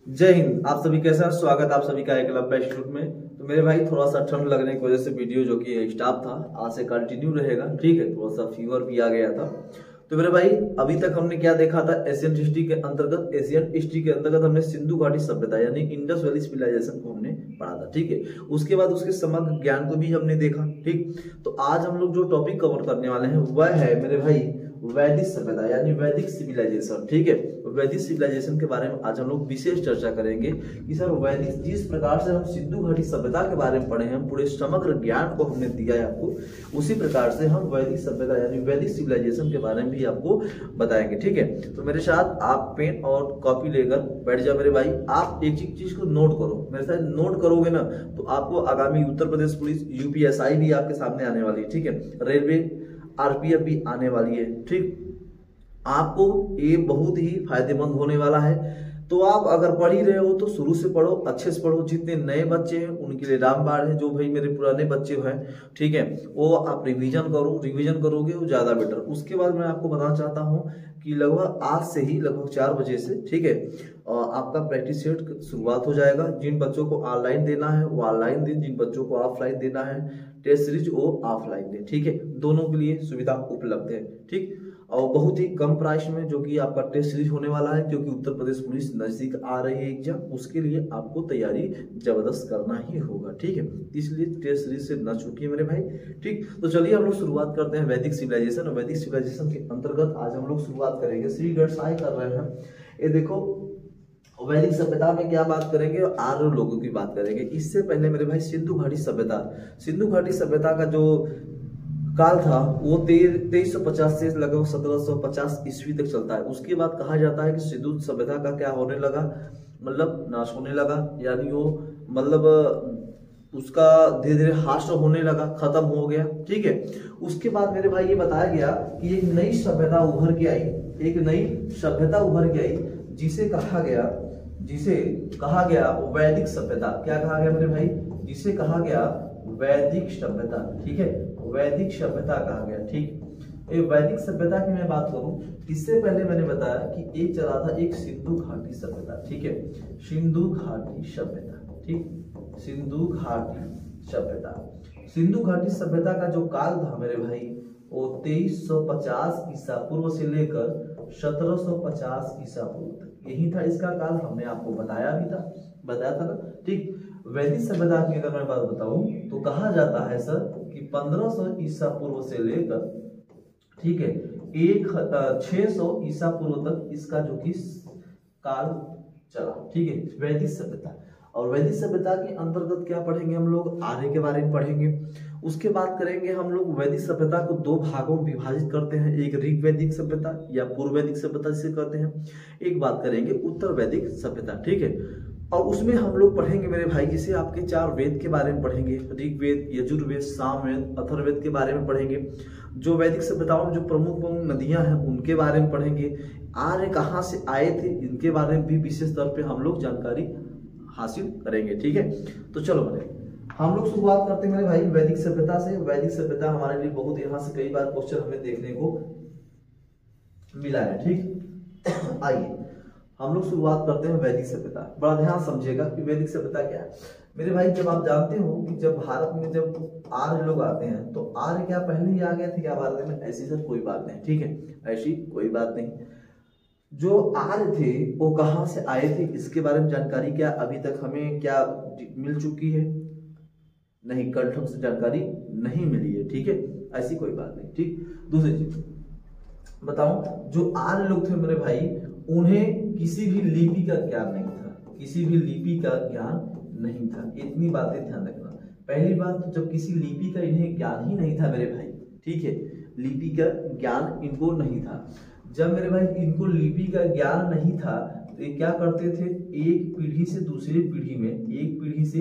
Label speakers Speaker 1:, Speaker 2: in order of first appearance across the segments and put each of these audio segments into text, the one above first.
Speaker 1: जय हिंद। आप सभी कैसा स्वागत आप सभी का एकलव्य इंस्टीट्यूट में। तो मेरे भाई थोड़ा सा ठंड लगने की वजह से वीडियो जो कि स्टॉप था आज से कंटिन्यू रहेगा, ठीक है। थोड़ा सा फीवर भी आ गया था। तो मेरे भाई अभी तक हमने क्या देखा था, एशियन हिस्ट्री के अंतर्गत हमने सिंधु घाटी सभ्यता यानी इंडस वैली सिविलाइजेशन को हमने पढ़ा था, ठीक है। उसके बाद उसके समग्र ज्ञान को भी हमने देखा, ठीक। तो आज हम लोग जो टॉपिक कवर करने वाले हैं वह है मेरे भाई वैदिक सभ्यता यानी वैदिक सिविलाइजेशन, ठीक है। वैदिक सिविलाइजेशन के बारे में आज हम लोग विशेष चर्चा करेंगे कि सर वैदिक जिस प्रकार से हम सिंधु घाटी सभ्यता के बारे में पढ़े हैं, हम पूरे समग्र ज्ञान को हमने दिया है आपको, उसी प्रकार से हम वैदिक सभ्यता यानी वैदिक सिविलाइजेशन के बारे में भी आपको बताएंगे, ठीक है। तो मेरे साथ आप पेन और कॉपी लेकर बैठ जाओ मेरे भाई। आप एक एक चीज को नोट करो, मेरे साथ नोट करोगे ना तो आपको आगामी उत्तर प्रदेश पुलिस यूपीएसआई भी आपके सामने आने वाली है, ठीक है। रेलवे आरपीएफ भी आने वाली है, ठीक। आपको ये बहुत ही फायदेमंद होने वाला है। तो आप अगर पढ़ ही रहे हो तो शुरू से पढ़ो, अच्छे से पढ़ो। जितने नए बच्चे हैं उनके लिए रामबाण है, जो भाई मेरे पुराने बच्चे हैं, ठीक है, वो आप रिवीजन करो, रिवीजन करोगे वो ज्यादा बेटर। उसके बाद मैं आपको बताना चाहता हूँ कि लगभग आज से ही लगभग 4 बजे से, ठीक है, आपका प्रैक्टिस सेट शुरुआत हो जाएगा। जिन बच्चों को ऑनलाइन देना है वो ऑनलाइन दें, जिन बच्चों को ऑफलाइन देना है टेस्ट सीरीज वो ऑफलाइन दें, ठीक है। दोनों के लिए सुविधा उपलब्ध है, ठीक। और बहुत ही कम प्राइस में जो कि आपका टेस्ट सीरीज होने वाला है, क्योंकि उत्तर प्रदेश पुलिस नजदीक आ रही है एग्जाम, उसके लिए आपको तैयारी जबरदस्त करना ही होगा, ठीक है। इसलिए टेस्ट सीरीज से न चूकिए मेरे भाई, ठीक। तो चलिए हम लोग शुरुआत करते हैं वैदिक सिविलाइजेशन। और वैदिक सिविलाइजेशन के अंतर्गत आज हम लोग शुरुआत करेंगे, श्री गणसाई कर रहे हैं। ये देखो वैदिक सभ्यता में क्या बात करेंगे, आर्य लोगों की बात करेंगे। इससे पहले मेरे भाई सिंधु घाटी सभ्यता, सिंधु घाटी सभ्यता का जो काल था वो 2350 से लगभग 1750 ईस्वी तक चलता है। उसके बाद कहा जाता है कि सिंधु सभ्यता का क्या होने लगा, मतलब नाश होने लगा, यानी वो मतलब उसका धीरे धीरे ह्रास होने लगा, खत्म हो गया, ठीक है। उसके बाद मेरे भाई ये बताया गया कि एक नई सभ्यता उभर के आई, एक नई सभ्यता उभर के आई जिसे कहा गया वैदिक सभ्यता। क्या कहा गया मेरे भाई, जिसे कहा गया वैदिक सभ्यता, ठीक है, वैदिक सभ्यता कहा गया, ठीक। ये वैदिक सभ्यता की मैं बात करूं, इससे पहले मैंने बताया कि एक चला था एक सिंधु घाटी सभ्यता, ठीक है, सिंधु घाटी सभ्यता, ठीक, सिंधु घाटी सभ्यता। सिंधु घाटी सभ्यता का जो काल था मेरे भाई वो 2350 ईसा पूर्व से लेकर 1750 ईसा पूर्व तक यही था इसका काल। हमने आपको बताया था ना, ठीक। वैदिक सभ्यता की अगर मैं बात बताऊं तो कहा जाता है सर कि 1500 ईसा पूर्व से लेकर, ठीक है, 600 ईसा पूर्व तक इसका जो कि काल चला, ठीक है, वैदिक सभ्यता। और वैदिक सभ्यता के अंतर्गत क्या पढ़ेंगे हम लोग, आर्य के बारे में पढ़ेंगे। उसके बाद करेंगे हम लोग वैदिक सभ्यता को 2 भागों में विभाजित करते हैं, एक ऋग वैदिक सभ्यता या पूर्व वैदिक सभ्यता जिसे कहते हैं, एक बात करेंगे उत्तर वैदिक सभ्यता, ठीक है। और उसमें हम लोग पढ़ेंगे मेरे भाई जिसे आपके 4 वेद के बारे में पढ़ेंगे, ऋग्वेद, यजुर्वेद, सामवेद, अथर्ववेद के बारे में पढ़ेंगे। जो वैदिक सभ्यताओं में जो प्रमुख नदियां हैं उनके बारे में पढ़ेंगे। आर्य कहाँ से आए थे इनके बारे में भी विशेष तौर पे हम लोग जानकारी हासिल करेंगे, ठीक है। तो चलो मेरे हम लोग शुरुआत करते हैं मेरे भाई वैदिक सभ्यता से। वैदिक सभ्यता हमारे लिए बहुत, यहाँ से कई बार क्वेश्चन हमें देखने को मिला है, ठीक। आइए हम लोग शुरुआत करते हैं वैदिक सभ्यता। बड़ा ध्यान समझिएगा कि वैदिक सभ्यता क्या है मेरे भाई। जब आप जानते हो कि जब भारत में जब आर्य लोग आते हैं तो आर्य क्या पहले ही आ गए थे क्या भारत में, ऐसी सर कोई बात नहीं, ठीक है, ऐसी कोई बात नहीं। जो आर्य थे वो कहाँ से आए थे इसके बारे में जानकारी क्या अभी तक हमें क्या मिल चुकी है, नहीं, कंठक से जानकारी नहीं मिली है, ठीक है, ऐसी कोई बात नहीं, ठीक। दूसरी चीज बताऊं, जो आर्य लोग थे मेरे भाई उन्हें किसी भी लिपि का ज्ञान नहीं था, किसी भी लिपि का ज्ञान नहीं था, इतनी बातें ध्यान रखना। पहली बात तो जब किसी लिपि का इन्हें ज्ञान ही नहीं था मेरे भाई, ठीक है, लिपि का ज्ञान इनको नहीं था। जब मेरे भाई इनको लिपि का ज्ञान नहीं था तो ये क्या करते थे, एक पीढ़ी से दूसरी पीढ़ी में, एक पीढ़ी से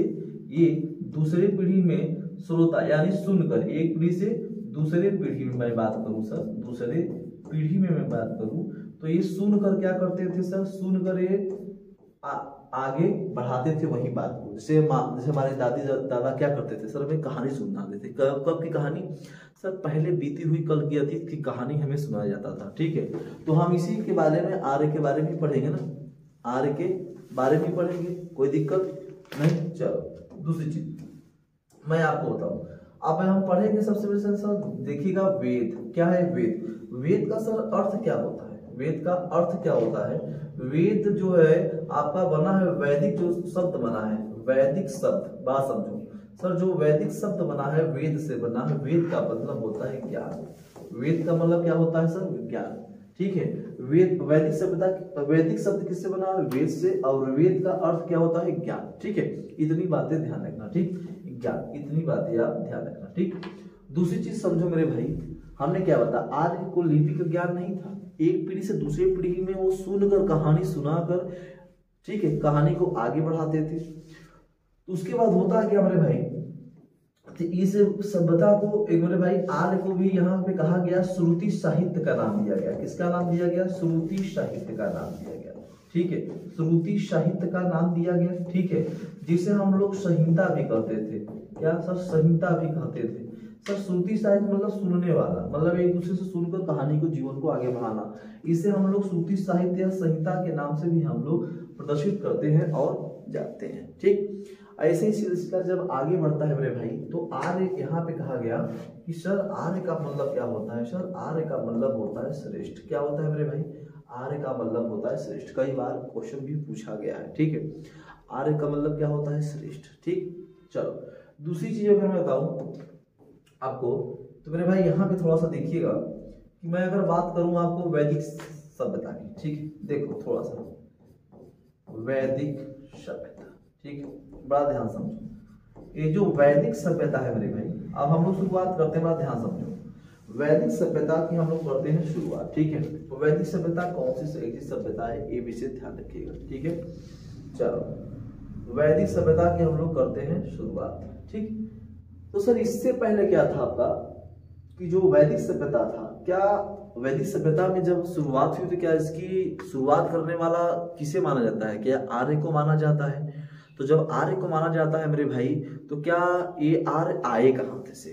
Speaker 1: ये दूसरे पीढ़ी में श्रोता यानी सुनकर, एक पीढ़ी से दूसरे पीढ़ी में मैं बात करूं सर, दूसरे पीढ़ी में मैं बात करूं तो ये सुनकर क्या करते थे सर, सुनकर ये आगे बढ़ाते थे वही बात को। जैसे हमारे दादी दादा क्या करते थे सर, हमें कहानी सुनाते थे। कब की कहानी सर, पहले बीती हुई कल की अतीत की कहानी हमें सुनाया जाता था, ठीक है। तो हम इसी के बारे में आर्य के बारे में पढ़ेंगे ना, आर्य के बारे में पढ़ेंगे, कोई दिक्कत नहीं। चलो दूसरी चीज मैं आपको बताऊं, अब हम पढ़ेंगे सबसे पहले सर देखिएगा वेद क्या है। वेद, वेद का सर अर्थ क्या होता है, वेद का अर्थ क्या होता है। वेद जो है आपका बना है, वैदिक जो शब्द बना है, वैदिक शब्द, बात समझो सर, जो वैदिक शब्द बना है वेद से बना है। वेद का मतलब होता है ज्ञान, वेद का मतलब क्या होता है सर, विज्ञान, ठीक है। वेद, वैदिक सभ्यता, वैदिक शब्द किससे बना है, वेद से, और वेद का अर्थ क्या होता है, ज्ञान, ठीक है। इतनी बातें ध्यान रखना, ठीक, ज्ञान, इतनी बातें आप ध्यान रखना, ठीक। दूसरी चीज समझो मेरे भाई, हमने क्या बताया, आर्य को लिपि का ज्ञान नहीं था, एक पीढ़ी से दूसरी पीढ़ी में वो सुनकर, कहानी सुनाकर, ठीक है, कहानी को आगे बढ़ाते थे। तो उसके बाद होता है क्या मेरे भाई, तो इस सभ्यता को एक मेरे भाई आर्य को भी यहाँ पे कहा गया, श्रुति साहित्य का नाम दिया गया। किसका नाम दिया गया, श्रुति साहित्य का नाम दिया गया, ठीक है, श्रुति साहित्य का नाम दिया गया, ठीक है, जिसे हम लोग संहिता भी कहते थे। क्या सर, संहिता भी कहते थे सर। श्रुति साहित्य मतलब सुनने वाला, मतलब एक दूसरे से सुनकर कहानी को, जीवन को आगे बढ़ाना, इसे हम लोग श्रुति साहित्य या संहिता के नाम से भी हम लोग प्रदर्शित करते हैं और जाते हैं, ठीक। ऐसे ही सिलसिला जब आगे बढ़ता है मेरे भाई, तो आर्य यहाँ पे कहा गया कि सर आर्य का मतलब क्या होता है, सर आर्य का मतलब होता है श्रेष्ठ। क्या होता है मेरे भाई, आर्य का मतलब होता है श्रेष्ठ। कई बार क्वेश्चन भी पूछा गया है, ठीक है, आर्य का मतलब क्या होता है, श्रेष्ठ, ठीक। चलो दूसरी चीज अगर मैं बताऊं आपको, तो मेरे भाई यहाँ पे थोड़ा सा देखिएगा कि मैं अगर बात करूं आपको वैदिक सभ्यता की, ठीक है, देखो थोड़ा सा वैदिक सभ्यता, ठीक है, बड़ा ध्यान समझो। ये जो वैदिक सभ्यता है मेरे भाई, अब हम लोग शुरुआत करते हैं, बड़ा ध्यान समझो। वैदिक सभ्यता की हम लोग करते हैं शुरुआत, ठीक है। तो वैदिक सभ्यता कौन सी ऐसी सभ्यता है, ये विषय ध्यान रखिएगा, ठीक है। चलो वैदिक सभ्यता की हम लोग करते हैं शुरुआत, ठीक। तो सर इससे पहले क्या था आपका, कि जो वैदिक सभ्यता था, क्या वैदिक सभ्यता में जब शुरुआत हुई तो क्या इसकी शुरुआत करने वाला किसे माना जाता है, क्या आर्य को माना जाता है। तो जब आर्य को माना जाता है मेरे भाई, तो क्या ये आर्य आए कहाँ से,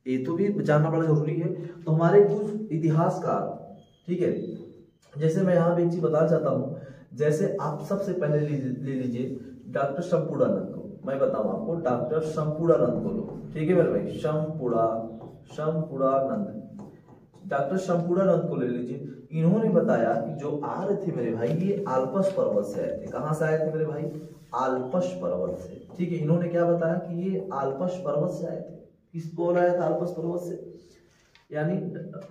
Speaker 1: ये तो भी जानना बड़ा जरूरी है। तो हमारे कुछ इतिहासकार, ठीक है, जैसे मैं यहाँ पे एक चीज बताना चाहता हूँ, जैसे आप सबसे पहले ले लीजिए डॉक्टर शंपूर्णानंद को, मैं बताऊँ आपको, डॉक्टर शंपूर्णानंद को लो, ठीक है मेरे भाई, शंपूर्णानंद, डॉक्टर शंपूर्णानंद को ले लीजिए। इन्होंने बताया कि जो आर्य थे मेरे भाई, ये आल्पस पर्वत से आए थे। कहाँ से आए थे मेरे भाई, आल्पस पर्वत से, ठीक है। इन्होंने क्या बताया कि ये आल्पस पर्वत से आए थे। किसको आया था आल्पस पर्वत से, यानी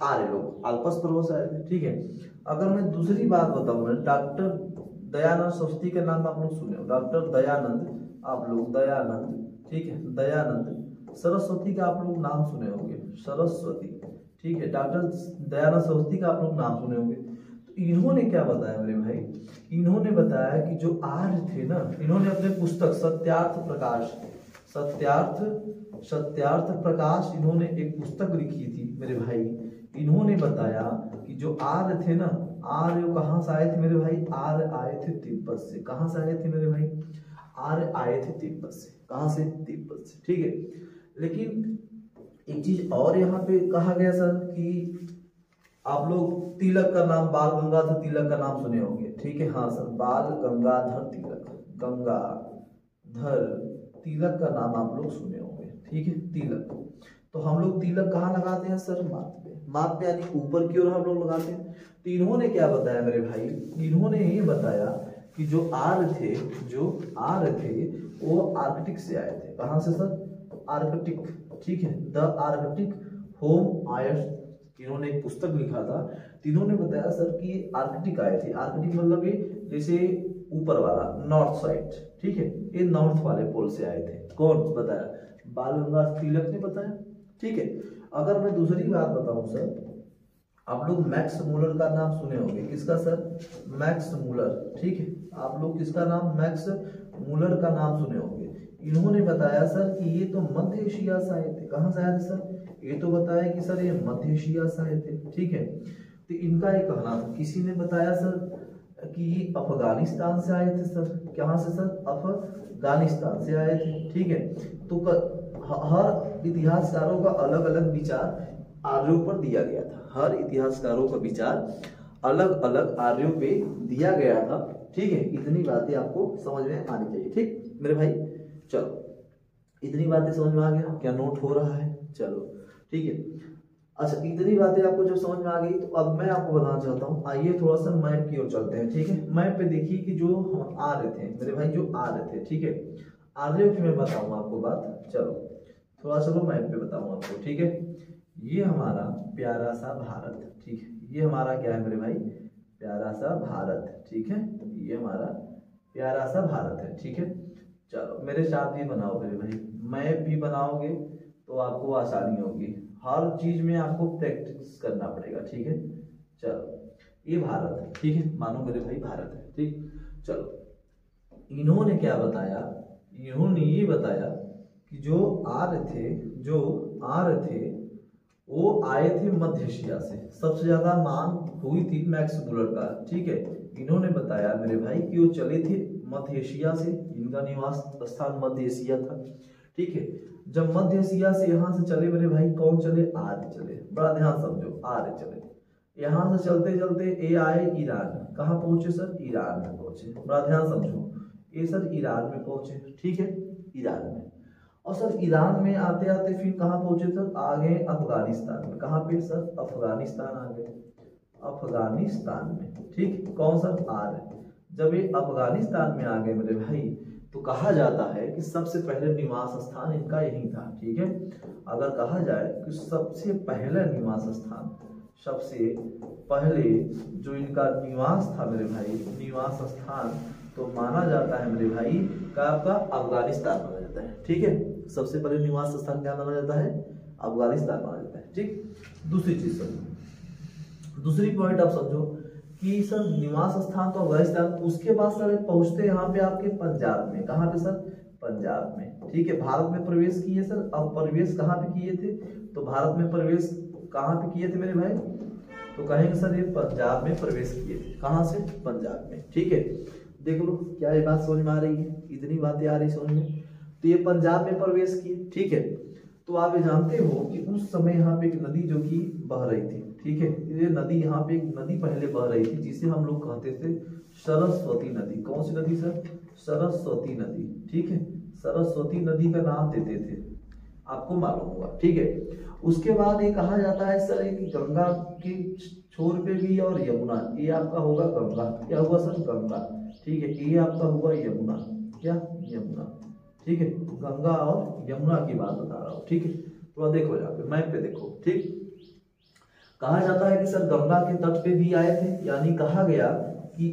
Speaker 1: आर्य लोग आल्पस पर्वत से आए थे, ठीक है। अगर मैं दूसरी बात बताऊं, डॉक्टर दयानंद सरस्वती के नाम आप लोग सुने हो, डॉक्टर दयानंद, आप लोग दयानंद, ठीक है, दयानंद सरस्वती का आप लोग नाम सुने होंगे, सरस्वती, ठीक है, डॉक्टर दयानंद सरस्वती का आप लोग नाम सुने होंगे। तो इन्होंने क्या बताया मेरे भाई, इन्होंने बताया कि जो आर्य थे ना, इन्होंने अपने पुस्तक सत्यार्थ प्रकाश, इन्होंने एक पुस्तक लिखी थी मेरे भाई। इन्होंने बताया कि जो आर्य थे ना, आर्य कहाँ से आए थे मेरे भाई, आर्य आए थे तिब्बत से। कहाँ से आए थे मेरे भाई, आर्य आए थे तिब्बत से। कहाँ से, तिब्बत से, ठीक है। लेकिन एक चीज और यहाँ पे कहा गया सर कि आप लोग तिलक का नाम, बाल गंगाधर तिलक का नाम सुने होंगे, ठीक है, हाँ सर, बाल गंगाधर तिलक, गंगाधर तिलक का नाम आप लोग सुने होंगे, ठीक है, तिलक। तो हम लोग तिलक कहाँ लगाते हैं सर, माथ पे यानी ऊपर की ओर हम लोग लगाते हैं। तो इन्होंने क्या बताया मेरे भाई, इन्होंने ये बताया कि जो आर्य थे वो आर्कटिक से आए थे। कहाँ से सर, आर्कटिक, ठीक है, द आर्कटिक होम आयर्स, इन्होंने एक पुस्तक लिखा था। तो इन्होंने बताया सर कि आर्कटिक आए थे। आर्कटिक मतलब ये जैसे ऊपर वाला नॉर्थ साइड, ठीक है, ये नॉर्थ वाले पोल से आए थे। कौन बताया, बाल गंगाधर तिलक ने बताया, ठीक है। अगर मैं दूसरी बात बताऊं सर, आप लोग मैक्स मूलर का नाम सुने होंगे। किसका सर, मैक्स मूलर, ठीक है, आप लोग किसका नाम, मैक्स मूलर का नाम सुने होंगे। इन्होंने बताया सर कि ये तो मध्य एशिया से आए थे। कहाँ से आए थे सर, ये तो बताया कि सर ये मध्य एशिया से आए थे, ठीक है। तो इनका एक कहना था, किसी ने बताया सर कि ये अफगानिस्तान से आए थे सर। कहाँ से सर, अफगानिस्तान से आए थे, ठीक है। तो हर इतिहासकारों का अलग अलग विचार आर्यों पर दिया गया था। हर इतिहासकारों का विचार अलग अलग आर्यों पे दिया गया था। ठीक है, इतनी बातें आपको समझ में आनी चाहिए। ठीक मेरे भाई, चलो इतनी बातें समझ में आ गया, क्या नोट हो रहा है? चलो ठीक है। अच्छा, इतनी बातें आपको जब समझ में आ गई तो अब मैं आपको बताना चाहता हूँ, आइए थोड़ा सा मैप की ओर चलते हैं। ठीक है, मैप पे देखिए कि जो हम आ रहे थे मेरे भाई, जो आ रहे थे, ठीक है, आ रहे हो कि मैं बताऊँ आपको बात। चलो थोड़ा सा मैप पे बताऊँ आपको। ठीक है, ये हमारा प्यारा सा भारत, ठीक है, ये हमारा क्या है मेरे भाई, प्यारा सा भारत। ठीक है, ये हमारा प्यारा सा भारत है। ठीक है, चलो मेरे साथ भी बनाओ मेरे भाई, मैप भी बनाओगे तो आपको आसानी होगी, हर चीज में आपको प्रैक्टिस करना पड़ेगा। ठीक है, चलो ये भारत है, ठीक है, मानो मेरे भाई भारत है। ठीक, चलो इन्होंने क्या बताया, इन्होंने ये बताया कि जो आ रहे थे वो आए थे मध्य एशिया से, सबसे ज्यादा मांग हुई थी मैक्स मुलर का। ठीक है, इन्होंने बताया मेरे भाई कि वो चले थे मध्य एशिया से, इनका निवास स्थान मध्य एशिया था। ठीक है, जब मध्य एशिया से यहाँ से चले मेरे भाई, कौन चले, आर्य चले, बड़ा ध्यान समझो, आर्य चले। यहाँ से चलते चलते ये आए ईरान, कहाँ पहुंचे सर, ईरान में पहुंचे, बड़ा ध्यान समझो, ये सर ईरान में पहुंचे। ठीक है, ईरान में, और सर ईरान में आते आते फिर कहाँ पहुंचे सर, आ गए अफगानिस्तान में। कहाँ पे सर, अफगानिस्तान आ गए, अफगानिस्तान में। ठीक, कौन सर, आर्य। जब ये अफगानिस्तान में आ गए मेरे भाई, तो कहा जाता है कि सबसे पहले निवास स्थान इनका यही था। ठीक है, अगर कहा जाए कि सबसे पहला निवास स्थान, सबसे पहले जो इनका निवास था मेरे भाई, निवास स्थान, तो माना जाता है मेरे भाई का आपका अफगानिस्तान माना जाता है। ठीक है, सबसे पहले निवास स्थान क्या माना जाता है, अफगानिस्तान माना जाता है। ठीक, दूसरी चीज समझो, दूसरी पॉइंट आप समझो कि सर निवास स्थान तो अफगानिस्तान, उसके बाद सर पहुंचते यहाँ पे आपके पंजाब में। कहाँ पे सर, पंजाब में। ठीक है, भारत में प्रवेश किए सर। अब प्रवेश कहाँ पे किए थे, तो भारत में प्रवेश कहाँ पे किए थे मेरे भाई, तो कहेंगे सर ये पंजाब में प्रवेश किए थे। कहाँ से, पंजाब में। ठीक है, देख लो क्या ये बात समझ में आ रही है, इतनी बातें आ रही समझ में, तो ये पंजाब में प्रवेश किए। ठीक है, तो आप ये जानते हो कि उस समय यहाँ पे एक नदी जो कि बह रही थी। ठीक है, ये नदी, यहाँ पे एक नदी पहले बह रही थी जिसे हम लोग कहते थे सरस्वती नदी। कौन सी नदी सर, सरस्वती नदी। ठीक है, सरस्वती नदी का नाम देते थे, आपको मालूम होगा। ठीक है, उसके बाद ये कहा जाता है सर कि गंगा के छोर पे भी और यमुना, ये आपका होगा गंगा, क्या हुआ सर, गंगा। ठीक है, ये आपका हुआ यमुना, क्या, यमुना। ठीक है, गंगा और यमुना की बात बता रहा हूँ। ठीक है, तो देखो यहाँ पे मैप पे देखो। ठीक, कहा जाता है कि सर गंगा के तट पे भी आए थे, यानी कहा गया कि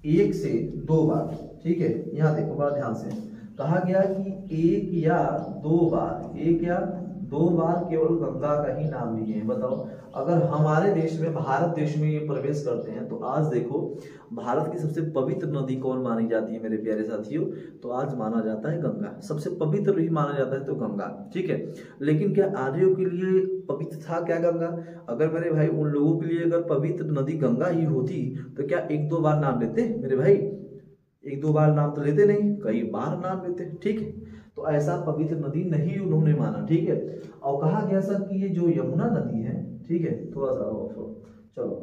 Speaker 1: 1 से 2 बार। ठीक है, यहाँ देखो बड़ा ध्यान से, कहा गया कि 1 या 2 बार, 1 या 2 बार केवल गंगा का ही नाम लिए हैं। बताओ, अगर हमारे देश में, भारत देश में ये प्रवेश करते हैं, तो आज देखो भारत की सबसे पवित्र नदी कौन मानी जाती है मेरे प्यारे साथियों, तो आज माना जाता है गंगा, सबसे पवित्र भी माना जाता है तो गंगा। ठीक है, लेकिन क्या आर्यों के लिए पवित्र था क्या गंगा? अगर मेरे भाई उन लोगों के लिए अगर पवित्र नदी गंगा ही होती तो क्या 1-2 बार नाम लेते मेरे भाई? 1-2 बार नाम तो लेते नहीं, कई बार नाम लेते। ठीक है, तो ऐसा पवित्र नदी नहीं उन्होंने माना। ठीक है, और कहा गया सर कि ये जो यमुना नदी है, ठीक है, थोड़ा सा चलो,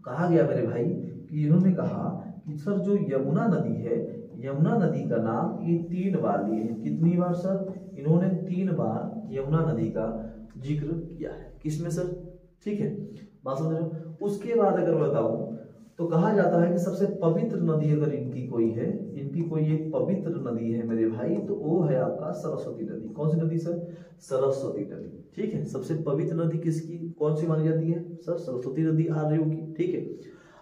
Speaker 1: कहा गया मेरे भाई कि इन्होंने कहा कि सर जो यमुना नदी है, यमुना नदी का नाम ये 3 बार लिए हैं। कितनी बार सर? इन्होंने 3 बार यमुना नदी का जिक्र किया है। किसमें सर? ठीक है, बात समझ रहे हो? उसके बाद अगर बताऊं तो कहा जाता है कि सबसे पवित्र नदी अगर इनकी कोई है, इनकी कोई एक पवित्र नदी है मेरे भाई, तो वो है आपका सरस्वती नदी। कौन सी नदी सर? सरस्वती नदी। ठीक है, सबसे पवित्र नदी किसकी, कौन सी मानी जाती है सर? सरस्वती नदी आर्यों की। ठीक है,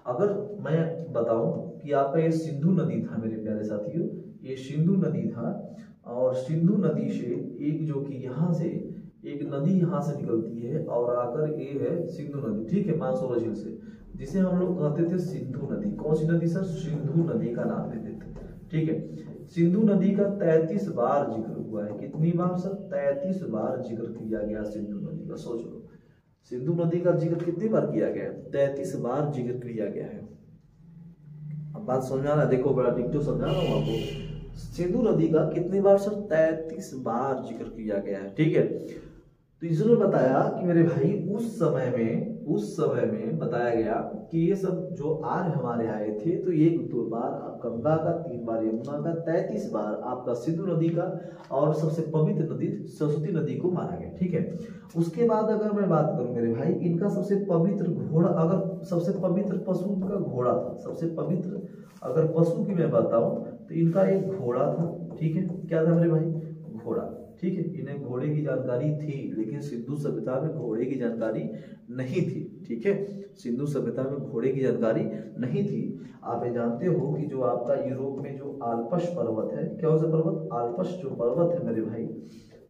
Speaker 1: अगर मैं बताऊं कि आपका ये सिंधु नदी था मेरे प्यारे साथियों, ये सिंधु नदी था, और सिंधु नदी से एक जो कि यहाँ से एक नदी यहाँ से निकलती है और आकर ये है सिंधु नदी। ठीक है, मानसरोवर झील से, जिसे हम लोग कहते थे सिंधु नदी। कौन सी नदी सर? सिंधु नदी का नाम लेते थे। ठीक है, सिंधु नदी का 33 बार जिक्र हुआ है। कितनी बार सर? 33 बार जिक्र किया गया सिंधु नदी का। सोच लो, सिंधु नदी का जिक्र कितनी बार किया गया? 33 बार जिक्र किया गया है। अब बात समझ में आ रहा है? देखो बड़ा डिक्टो समझा रहा हूँ आपको। सिंधु नदी का कितनी बार सर? 33 बार जिक्र किया गया है। ठीक है, तो इसने बताया कि मेरे भाई उस उस समय में बताया गया कि ये सब जो आर्य हमारे आए थे, तो 1-2 बार गंगा का, 3 बार यमुना का, 33 बार आपका सिंधु नदी का, और सबसे पवित्र नदी सरस्वती नदी को माना गया। ठीक है, उसके बाद अगर मैं बात करूं मेरे भाई, इनका सबसे पवित्र घोड़ा, अगर सबसे पवित्र पशु का घोड़ा था, सबसे पवित्र अगर पशु की मैं बताऊं तो इनका एक घोड़ा था। ठीक है, क्या था मेरे भाई? घोड़ा। ठीक है, इन्हें घोड़े की जानकारी थी, लेकिन सिंधु सभ्यता में घोड़े की जानकारी नहीं थी। ठीक है, सिंधु सभ्यता में घोड़े की जानकारी नहीं थी। आप ये जानते हो कि जो आपका यूरोप में जो आल्पस पर्वत है, क्या हो पर्वत? आल्पस जो पर्वत है मेरे भाई,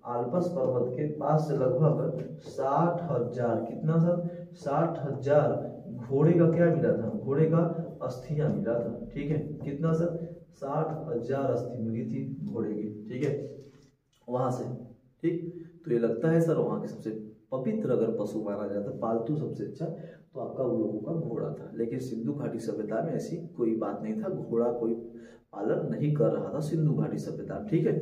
Speaker 1: आल्पस पर्वत के पास से लगभग 60,000, कितना सर? 60,000 घोड़े का क्या मिला था? घोड़े का अस्थियां मिला था। ठीक है, कितना सर? 60,000 अस्थि मिली थी घोड़े की। ठीक है, वहां से। ठीक, तो ये लगता है सर वहां के सबसे पवित्र अगर पशु माना जाता, पालतू सबसे अच्छा, तो आपका उन लोगों का घोड़ा था। लेकिन सिंधु घाटी सभ्यता में ऐसी कोई बात नहीं था, घोड़ा कोई पालन नहीं कर रहा था सिंधु घाटी सभ्यता। ठीक है,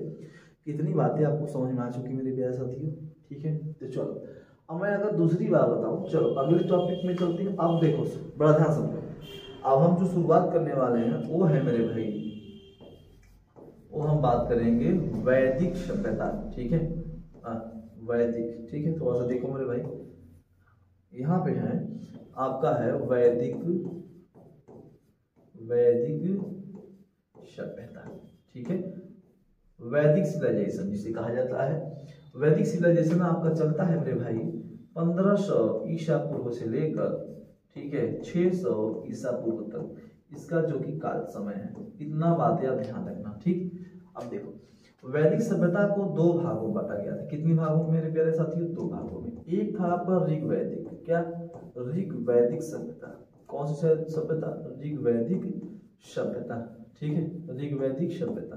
Speaker 1: कितनी बातें आपको समझ में आ चुकी मेरे प्यारे साथियों। ठीक है, तो चलो अब मैं अगर दूसरी बात बताऊं, चलो अगले टॉपिक में चलते हैं। अब देखो बड़ा ध्यान समझो, अब हम जो शुरुआत करने वाले हैं वो है मेरे भाई, वो हम बात करेंगे वैदिक सभ्यता। ठीक है, वैदिक। ठीक है, थोड़ा सा देखो मेरे भाई, यहाँ पे है आपका है वैदिक सभ्यता। ठीक है, वैदिक सिविलाइजेशन जिसे कहा जाता है। वैदिक सिविलाइजेशन आपका चलता है मेरे भाई 1500 ईसा पूर्व से लेकर, ठीक है, 600 ईसा पूर्व तक, इसका जो कि काल समय है। इतना बातें आप ध्यान रखना। ठीक, अब देखो वैदिक सभ्यता को 2 भागों में बांटा गया था। कितनी भागों में मेरे प्यारे साथियों? 2 भागों में। एक था आपका ऋग्वैदिक, क्या? ऋग्वैदिक सभ्यता। कौन सी सभ्यता? ऋग्वैदिक सभ्यता। ठीक है, ऋग्वैदिक सभ्यता,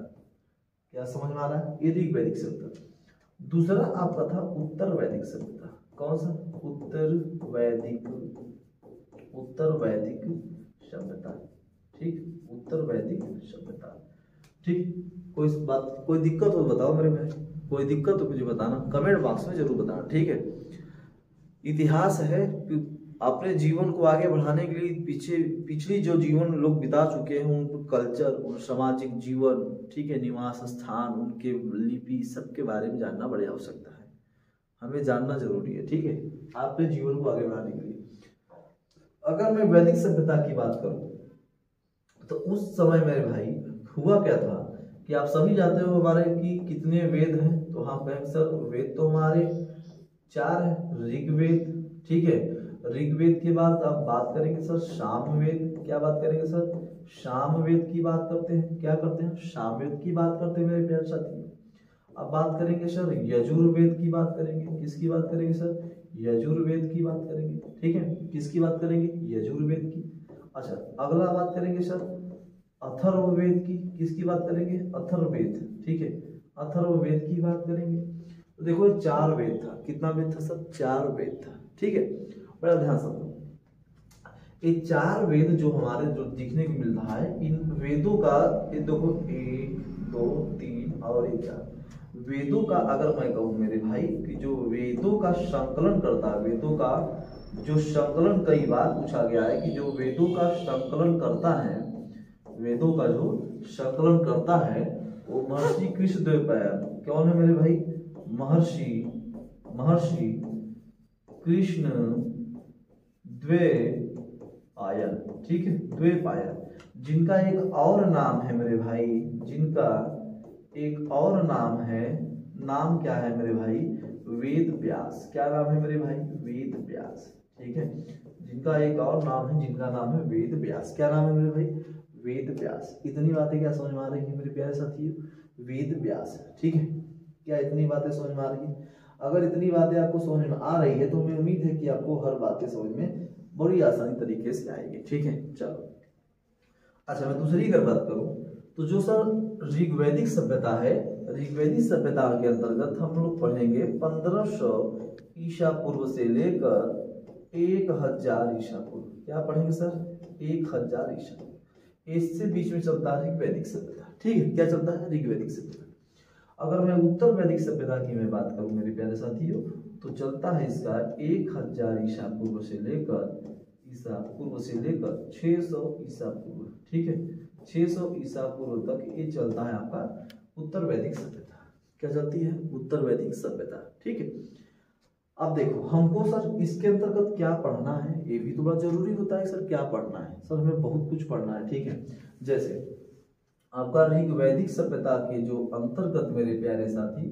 Speaker 1: क्या समझ में आ रहा है? ये ऋग्वैदिक सभ्यता। दूसरा आपका था उत्तर वैदिक सभ्यता। कौन सा? उत्तर वैदिक सभ्यता। ठीक, उत्तर वैदिक सभ्यता। ठीक, कोई बात, कोई दिक्कत हो बताओ मेरे भाई, कोई दिक्कत हो मुझे बताना, कमेंट बॉक्स में जरूर बताना। ठीक है, इतिहास है, अपने जीवन को आगे बढ़ाने के लिए पिछली जो जीवन लोग बिता चुके हैं, उन कल्चर, उन सामाजिक जीवन, ठीक है, निवास स्थान, उनके लिपि, सबके बारे में जानना बड़ी आवश्यकता है, हमें जानना जरूरी है। ठीक है, आपके जीवन को आगे बढ़ाने के लिए। अगर मैं वैदिक सभ्यता की बात करूं तो उस समय मेरे भाई हुआ क्या था कि आप सभी जानते हो हमारे कि कितने वेद हैं, तो हम कहेंगे सर वेद तो हमारे 4 है। ऋग्वेद, ठीक है, ऋग्वेद के बाद आप बात करेंगे सर सामवेद। क्या बात करेंगे सर? सामवेद की बात करते हैं। क्या करते हैं? सामवेद की बात करते हैं मेरे प्यारे साथियों। अब बात करेंगे सर यजुर्वेद की बात करेंगे। किसकी बात करेंगे सर? यजुर्वेद की बात करेंगे। ठीक है, किसकी बात करेंगे? यजुर्वेद की। अच्छा, अगला बात करेंगे सर अथर्ववेद की। किसकी बात करेंगे? अथर्ववेद। ठीक है, अथर्ववेद की बात करेंगे। तो देखो 4 वेद था। कितना वेद था सर? 4 वेद था। ठीक है, बड़ा ध्यान समझो, ये 4 वेद जो हमारे जो दिखने को मिल रहा है, इन वेदों का ये देखो 1 2 3 और 4 वेदों का अगर मैं कहूँ मेरे भाई कि जो वेदों का संकलन करता है, वेदों का जो संकलन, कई बार पूछा गया है कि जो वेदों का संकलन करता है, वेदों का जो संकलन करता है वो महर्षि कृष्णद्वैपायन। कौन है मेरे भाई? महर्षि कृष्ण द्वैपायन। ठीक है, द्वैपायन, जिनका एक और नाम है मेरे भाई, जिनका एक और नाम है, नाम क्या है मेरे भाई? वेद व्यास। क्या नाम है मेरे भाई? वेद व्यास। ठीक है, जिनका एक और नाम है, जिनका नाम है वेद व्यास। क्या नाम है मेरे भाई? वेद व्यास। इतनी बातें क्या समझ में आ रही है मेरे प्यारे साथियों? वेद व्यास। ठीक है, क्या इतनी बातें समझ में आ रही है? अगर इतनी बातें आपको समझ में आ रही है तो मैं उम्मीद है कि आपको हर बातें समझ में बड़ी आसानी तरीके से आएगी। ठीक है, चलो अच्छा, मैं दूसरी अगर बात करूं तो जो सर ऋग्वैदिक सभ्यता है, ऋग्वैदिक सभ्यता के अंतर्गत हम लोग पढ़ेंगे 1500 ईसा पूर्व से लेकर 1000 ईसा पूर्व। क्या पढ़ेंगे सर? 1000 ईसा पूर्व। इससे बीच में चलता है ऋग्वैदिक सभ्यता। ठीक है, क्या चलता है? ऋग्वैदिक सभ्यता। अगर मैं उत्तर वैदिक सभ्यता की मैं बात करूं मेरे प्यारे साथियों, तो चलता है इसका 1000 ईसा पूर्व से लेकर 600 ईसा पूर्व, ठीक है, 600 ईसा पूर्व तक ये चलता है आपका उत्तर वैदिक सभ्यता। क्या चलती है? उत्तर वैदिक सभ्यता, ठीक है। अब देखो हमको सर इसके अंतर्गत क्या पढ़ना है, ये भी तो बड़ा जरूरी होता है सर। क्या पढ़ना है सर? हमें बहुत कुछ पढ़ना है, ठीक है। जैसे आपका ऋग्वैदिक सभ्यता के जो अंतर्गत मेरे प्यारे साथी,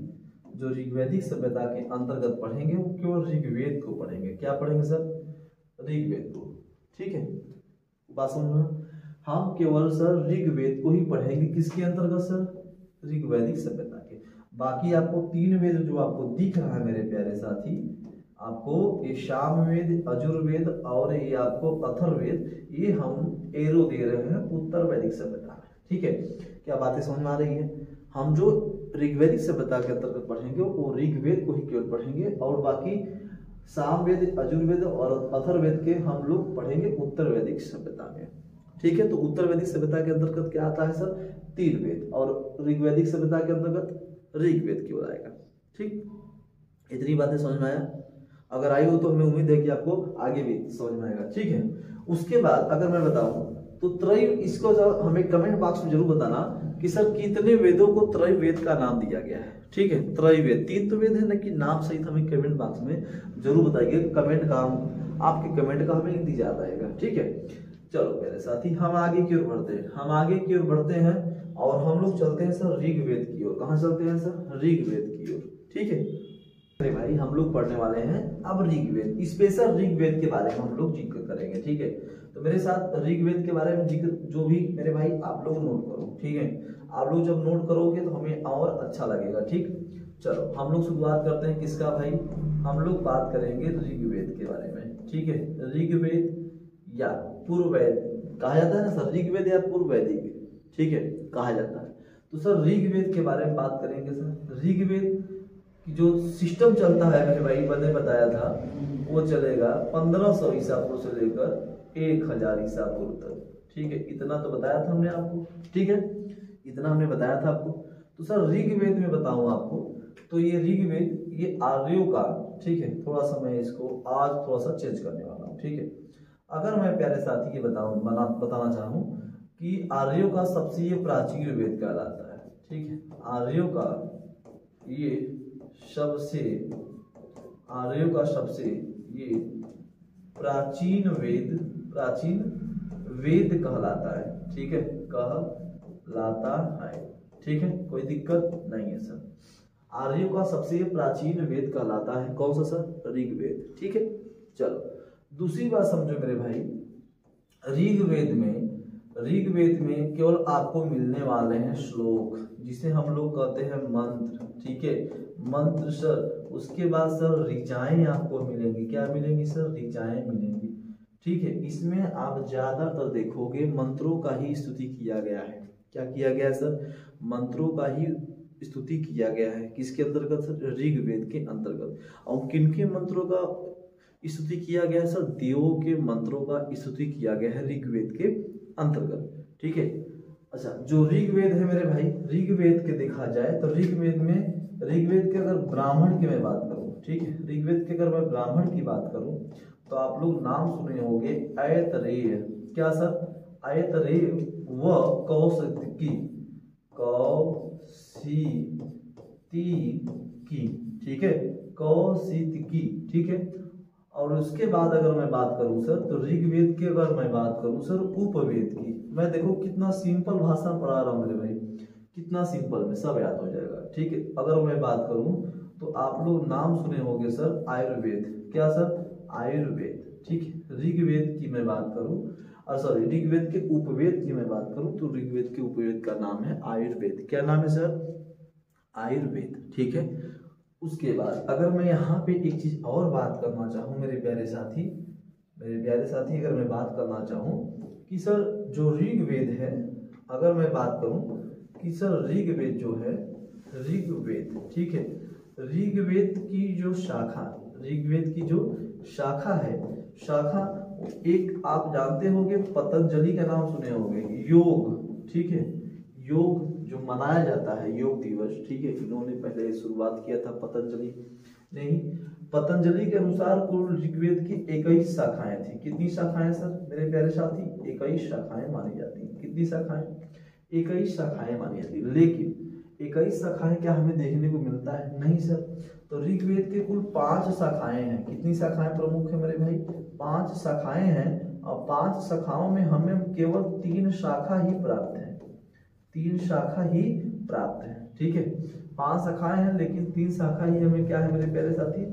Speaker 1: जो ऋग्वैदिक सभ्यता के अंतर्गत पढ़ेंगे वो केवल ऋग्वेद को पढ़ेंगे। क्या पढ़ेंगे सर? ऋग्वेद को, ठीक है। बात समझना, हम केवल सर ऋग्वेद को ही पढ़ेंगे। किसके अंतर्गत सर? ऋग्वैदिक सभ्यता के। बाकी आपको 3 वेद जो आपको दिख रहा है मेरे प्यारे साथी, आपको ये सामवेद, यजुर्वेद और ये आपको अथर्ववेद, ये हम एरो दे रहे हैं उत्तर वैदिक सभ्यता में, ठीक है। क्या बातें समझ में आ रही है? हम जो ऋग्वैदिक सभ्यता के अंतर्गत पढ़ेंगे वो ऋग्वेद को ही केवल पढ़ेंगे, और बाकी सामवेद, यजुर्वेद और अथर्ववेद के हम लोग पढ़ेंगे उत्तर वैदिक सभ्यता में, ठीक है। तो उत्तर वैदिक सभ्यता के अंतर्गत क्या आता है सर? 3 वेद, और ऋग्वैदिक सभ्यता के अंतर्गत ऋग्वेद की ओर आएगा, ठीक। इतनी बातें समझ में आया? अगर आई हो तो हमें उम्मीद है कि आपको आगे भी समझ में आएगा, ठीक है। उसके बाद अगर मैं बताऊं तो त्रय, इसको हमें कमेंट बॉक्स में जरूर बताना कि सर कितने वेदों को त्रय वेद का नाम दिया गया है, ठीक है। त्रय वेद 3 तो वेद है ना, कि नाम सहित हमें कमेंट बॉक्स में जरूर बताइए। कमेंट का आपके कमेंट का हमें इंतजार रहेगा, ठीक है। चलो मेरे साथी हम आगे की ओर बढ़ते हैं, और हम लोग चलते हैं सर ऋग्वेद की ओर। कहाँ चलते हैं सर? ऋग्वेद की ओर, ठीक है। अरे भाई हम लोग पढ़ने वाले हैं अब ऋग्वेद, स्पेशल ऋग्वेद के बारे में हम लोग जिक्र करेंगे, ठीक है। तो मेरे साथ ऋग्वेद के बारे में जिक्र जो भी मेरे भाई आप लोग नोट करो, ठीक है। आप लोग जब नोट करोगे तो हमें और अच्छा लगेगा, ठीक। चलो हम लोग शुरुआत करते हैं किसका भाई? हम लोग बात करेंगे ऋग्वेद के बारे में, ठीक है। ऋग्वेद या पूर्व वैद कहा जाता है ना सर, ऋग्वेद या पूर्व वैदिक, ठीक है, कहा जाता है। तो सर ऋग्वेद के बारे में बात करेंगे सर। ऋग्वेद की जो सिस्टम चलता है मेरे भाई, मैंने बताया था, वो चलेगा 1500 ईसा पूर्व से लेकर 1000 ईसा पूर्व तक, ठीक है। इतना तो बताया था हमने आपको, ठीक है, इतना हमने बताया था आपको। तो सर ऋग्वेद में बताऊं आपको, तो ये ऋग्वेद ये आर्यों का, ठीक है, थोड़ा सा मैं इसको आज थोड़ा सा चेंज करने वाला हूँ, ठीक है। अगर मैं प्यारे साथी ये बताना चाहूँ कि आर्यों का सबसे ये प्राचीन वेद कहलाता है, ठीक है। आर्यों का सबसे ये प्राचीन वेद कहलाता है, ठीक है, कहलाता है, ठीक है। कोई दिक्कत नहीं है सर। आर्यों का सबसे प्राचीन वेद कहलाता है कौन सा सर? ऋग्वेद, ठीक है। चलो दूसरी बात समझो मेरे भाई, ऋग्वेद में केवल आपको मिलने वाले हैं श्लोक, जिसे हम लोग कहते हैं मंत्र, ठीक है, मंत्र सर। उसके बाद सर ऋचाएं आपको मिलेंगी। क्या मिलेंगी सर? ऋचाएं मिलेंगी, ठीक है। इसमें आप ज्यादातर देखोगे मंत्रों का ही स्तुति किया गया है। क्या किया गया है सर? मंत्रों का ही स्तुति किया गया है। किसके अंतर्गत सर? ऋग्वेद के अंतर्गत। और किनके मंत्रों का स्तुति किया गया है सर? देवों के मंत्रों का स्तुति किया गया है ऋग्वेद के अंतर्गत, ठीक है। अच्छा, जो ऋग्वेद है मेरे भाई, ऋग्वेद के देखा जाए तो ऋग्वेद के अगर ब्राह्मण की मैं बात करूं, ठीक है, ऋग्वेद के अगर मैं ब्राह्मण की बात करूं तो आप लोग नाम सुने होंगे ऐतरेय। क्या सर? ऐतरेय व कौशिकी, ठीक है, कौशिकी, ठीक है। और उसके बाद अगर मैं बात करूं सर, तो ऋग्वेद की अगर मैं बात करूं सर उपवेद की, मैं देखो कितना सिंपल भाषा पढ़ा रहा हूं मेरे भाई, कितना सिंपल में सब याद हो जाएगा, ठीक है। अगर मैं बात करूं तो आप लोग नाम सुने होंगे सर आयुर्वेद। क्या सर? आयुर्वेद, ठीक है। ऋग्वेद की मैं बात करूं, और सॉरी ऋग्वेद के उपवेद की मैं बात करूं तो ऋग्वेद के उपवेद का नाम है आयुर्वेद। क्या नाम है सर? आयुर्वेद, ठीक है। उसके बाद अगर मैं यहाँ पे एक चीज और बात करना चाहूँ मेरे प्यारे साथी, अगर मैं बात करना चाहूँ कि सर जो ऋग्वेद है, अगर मैं बात करूँ कि सर ऋग्वेद जो है, ऋग्वेद, ठीक है, ऋग्वेद की जो शाखा है, एक आप जानते होंगे, पतंजलि का नाम सुने होंगे, योग, ठीक है, योग जो मनाया जाता है योग दिवस, ठीक है, इन्होंने पहले शुरुआत किया था पतंजलि। नहीं, पतंजलि के अनुसार कुल ऋग्वेद की 21 शाखाएं थी। कितनी शाखाएं सर मेरे प्यारे साथी? 21 शाखाएं मानी जाती हैं। कितनी शाखाएं? 21 शाखाएं मानी जाती है। लेकिन 21 शाखाएं क्या हमें देखने को मिलता है? नहीं सर। तो ऋग्वेद के कुल 5 शाखाएं हैं। कितनी शाखाएं प्रमुख है मेरे भाई? 5 शाखाएं हैं, और 5 शाखाओं में हमें केवल 3 शाखा ही प्राप्त है। 3 शाखा ही प्राप्त है, ठीक है। 5 शाखाएं हैं लेकिन 3 शाखा ही हमें क्या है मेरे प्यारे साथी?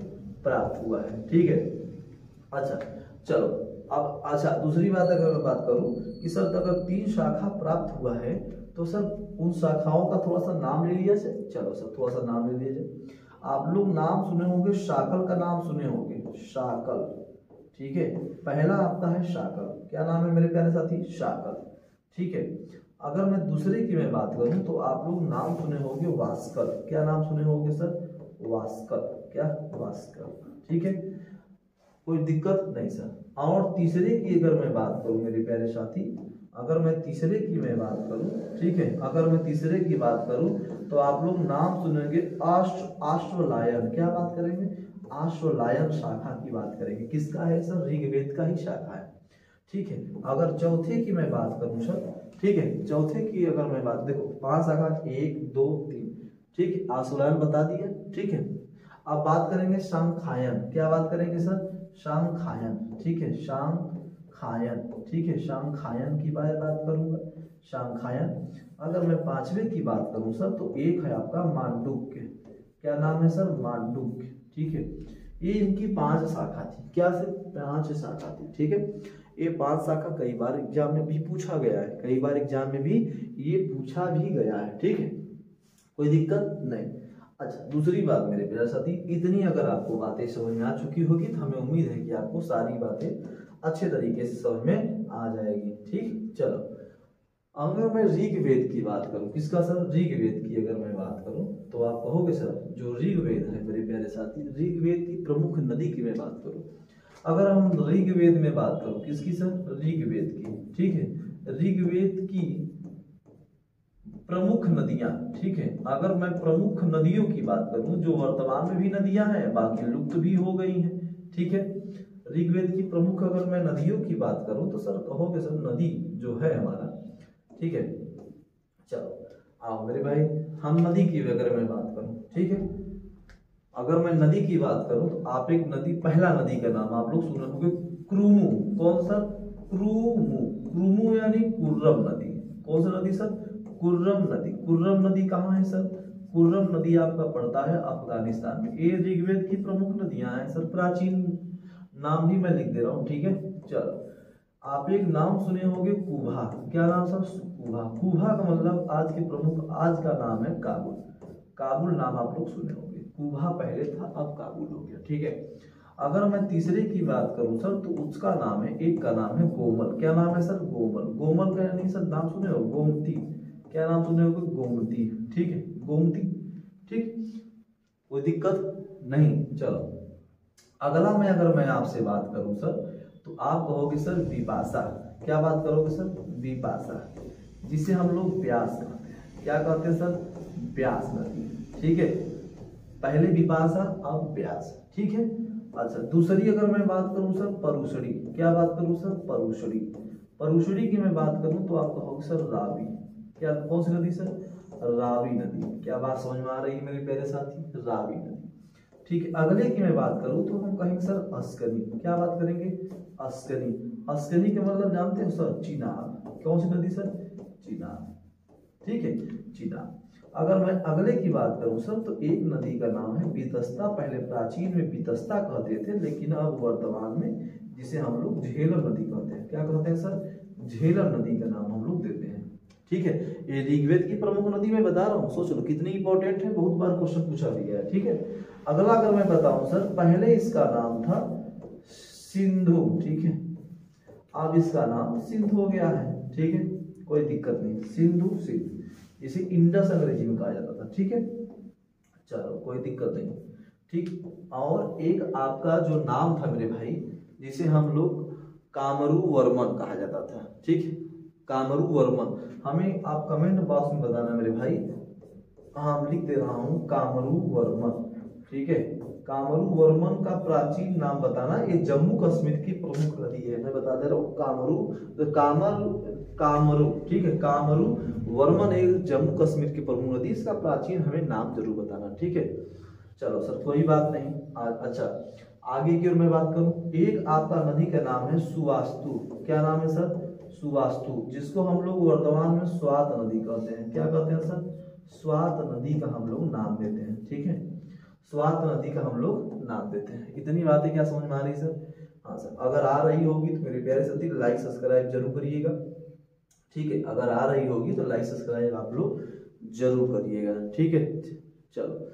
Speaker 1: प्राप्त हुआ है, ठीक है। अच्छा चलो, अब अच्छा दूसरी बात अगर मैं बात करूं कि सर अगर 3 शाखा प्राप्त हुआ है तो सर उन शाखाओं का थोड़ा सा नाम ले लिया जाए। चलो सर थोड़ा सा नाम ले लिया जाए। आप लोग नाम सुने होंगे, शाकल का नाम सुने होंगे, शाकल, ठीक है। पहला आपका है शाकल। क्या नाम है मेरे प्यारे साथी? शाकल, ठीक है। अगर मैं दूसरे की मैं बात करूं तो आप लोग नाम सुने होंगे वास्कल। क्या नाम सुने होंगे सर? वास्कल। क्या? वास्कल, ठीक है। कोई दिक्कत नहीं सर। और तीसरे की अगर मैं बात करूं मेरे प्यारे साथी, अगर मैं तीसरे की मैं बात करूं, ठीक है, अगर मैं तीसरे की बात करूं तो आप लोग नाम सुनेंगे आश्वलायन। क्या बात करेंगे? आश्वलायन शाखा की बात करेंगे। किसका है सर? ऋग्वेद का ही शाखा है, ठीक है। अगर चौथे की मैं बात करूं सर, ठीक है, चौथे की अगर मैं बात, देखो 5 शाखा 1 2 3, ठीक है, आश्वलायन बता दिया, ठीक है। अब बात करेंगे शांखायन। क्या बात करेंगे सर? शांखायन, ठीक है, शांखायन, ठीक है, शांखायन की बात करूंगा, शांखायन। अगर मैं 5वें की बात करूं सर तो एक है आपका मांडुक्य। क्या नाम है सर? मांडुक्य, ठीक है। ये इनकी 5 शाखा थी। क्या से? 5 शाखा थी, ठीक है। ये 5 शाखा कई बार एग्जाम में भी पूछा गया है, कई बार एग्जाम में भी ये पूछा भी गया है, ठीक है, कोई दिक्कत नहीं। अच्छा दूसरी बात मेरे प्यारे साथी, इतनी अगर आपको बातें समझ में आ चुकी होगी तो हमें उम्मीद है कि आपको सारी बातें अच्छे तरीके से समझ में आ जाएगी, ठीक। चलो अगर मैं ऋग्वेद की बात करूं, किसका सर? ऋग्वेद की अगर मैं बात करूं तो आप कहोगे सर जो ऋग्वेद है मेरे प्यारे साथी, ऋग्वेद की प्रमुख नदी की मैं बात करूं, अगर हम ऋग्वेद में बात करूं, किसकी सर? ऋग्वेद की, ठीक है। ऋग्वेद की प्रमुख नदियां, ठीक है। अगर मैं प्रमुख नदियों की बात करूं, जो वर्तमान में भी नदियां हैं, बाकी लुप्त भी हो गई हैं, ठीक है। ऋग्वेद की प्रमुख अगर मैं नदियों की बात करूं तो सर कहोगे सर नदी जो है हमारा, ठीक है। चलो आओ मेरे भाई, हम नदी की अगर मैं बात करूं, ठीक है, अगर मैं नदी की बात करूं तो आप एक नदी, पहला नदी का नाम आप लोग सुने होंगे, क्रूमू। कौन सा? क्रूमू। क्रूमू यानी कुर्रम नदी। कौन सा नदी सर? कुर्रम नदी। कुर्रम नदी कहाँ है सर? कुर्रम नदी आपका पड़ता है अफगानिस्तान में। ये ऋग्वेद की प्रमुख नदियां हैं सर, प्राचीन नाम भी मैं लिख दे रहा हूँ, ठीक है। चलो आप एक नाम सुने होंगे कुभा। क्या नाम सर? कुभा। कुभा का मतलब आज के प्रमुख, आज का नाम है काबुल। काबुल नाम आप लोग सुने होंगे। कुभा पहले था, अब काबुल हो गया, ठीक है। अगर मैं तीसरे की बात करूं सर तो उसका नाम है, एक का नाम है गोमल। क्या नाम है सर? गोमल। गोमल का यानी सर नाम सुने हो? गोमती। क्या नाम सुने होगे? गोमती, ठीक है, गोमती, ठीक, कोई दिक्कत नहीं। चलो अगला मैं अगर मैं आपसे बात करूं सर तो आप कहोगे सर विपाशा। क्या बात करोगे सर? विपाशा, जिसे हम लोग व्यास कहते हैं। क्या कहते हैं सर? व्यास नदी, ठीक है। पहले विपाशा, अब व्यास, ठीक है। अच्छा दूसरी अगर मैं बात करूं सर परुषणी। क्या बात करूं सर? परुषणी। परुषणी की मैं बात करूं तो आप कहोगे सर रावी। क्या? कौन सी नदी सर? रावी नदी। क्या बात समझ में आ रही है मेरे प्यारे साथी? रावी नदी, ठीक है। अगले की मैं बात करूं तो हम कहेंगे सर अस्कनी। क्या बात करेंगे? अस्कनी। अस्कनी का मतलब जानते हो सर? चिनाब। कौन सी नदी सर? चिनाब, ठीक है, चिनाब। अगर मैं अगले की बात करूं सर तो एक नदी का नाम है बीतस्ता। पहले प्राचीन में बीतस्ता कहते थे, लेकिन अब वर्तमान में जिसे हम लोग झेलम नदी कहते हैं। क्या कहते हैं सर? झेलम नदी का नाम हम लोग देते हैं, ठीक है। ये ऋग्वेद की प्रमुख नदी मैं बता रहा हूँ, सोच लो कितनी इंपॉर्टेंट है, बहुत बार क्वेश्चन पूछा भी गया है, ठीक है। अगला अगर मैं बताऊं सर, पहले इसका नाम था सिंधु, ठीक है, अब इसका नाम सिंधु हो गया है, ठीक है, कोई दिक्कत नहीं। सिंधु, सिंधु, इसे इंडस अंग्रेजी में कहा जाता था, ठीक है। चलो कोई दिक्कत नहीं, ठीक। और एक आपका जो नाम था मेरे भाई, जिसे हम लोग कामरू वर्मन कहा जाता था, ठीक है, कामरू वर्मन। हमें आप कमेंट बॉक्स में बताना मेरे भाई। हाँ लिख दे रहा हूँ कामरू वर्मन, ठीक है। कामरू वर्मन का प्राचीन नाम बताना। ये जम्मू कश्मीर की प्रमुख नदी है, मैं बता दे रहा हूँ कामरू। तो कामरू, ठीक है। कामरू वर्मन एक जम्मू कश्मीर की प्रमुख नदी, इसका प्राचीन हमें नाम जरूर बताना, ठीक है। चलो सर कोई बात नहीं। अच्छा आगे की ओर मैं बात करूं, एक आपका नदी का नाम है सुवास्तु। क्या नाम है सर? सुवास्तु, जिसको हम लोग वर्तमान में स्वात नदी कहते हैं। क्या कहते हैं सर? स्वात नदी का हम लोग नाम देते हैं, ठीक है। स्वात नदी का हम लोग नाम देते हैं। इतनी बातें क्या समझ में आ रही सर? हाँ सर, अगर आ रही होगी तो मेरे प्यारे साथी लाइक सब्सक्राइब जरूर करिएगा, ठीक है। अगर आ रही होगी तो लाइक सब्सक्राइब आप लोग जरूर करिएगा, ठीक है। चलो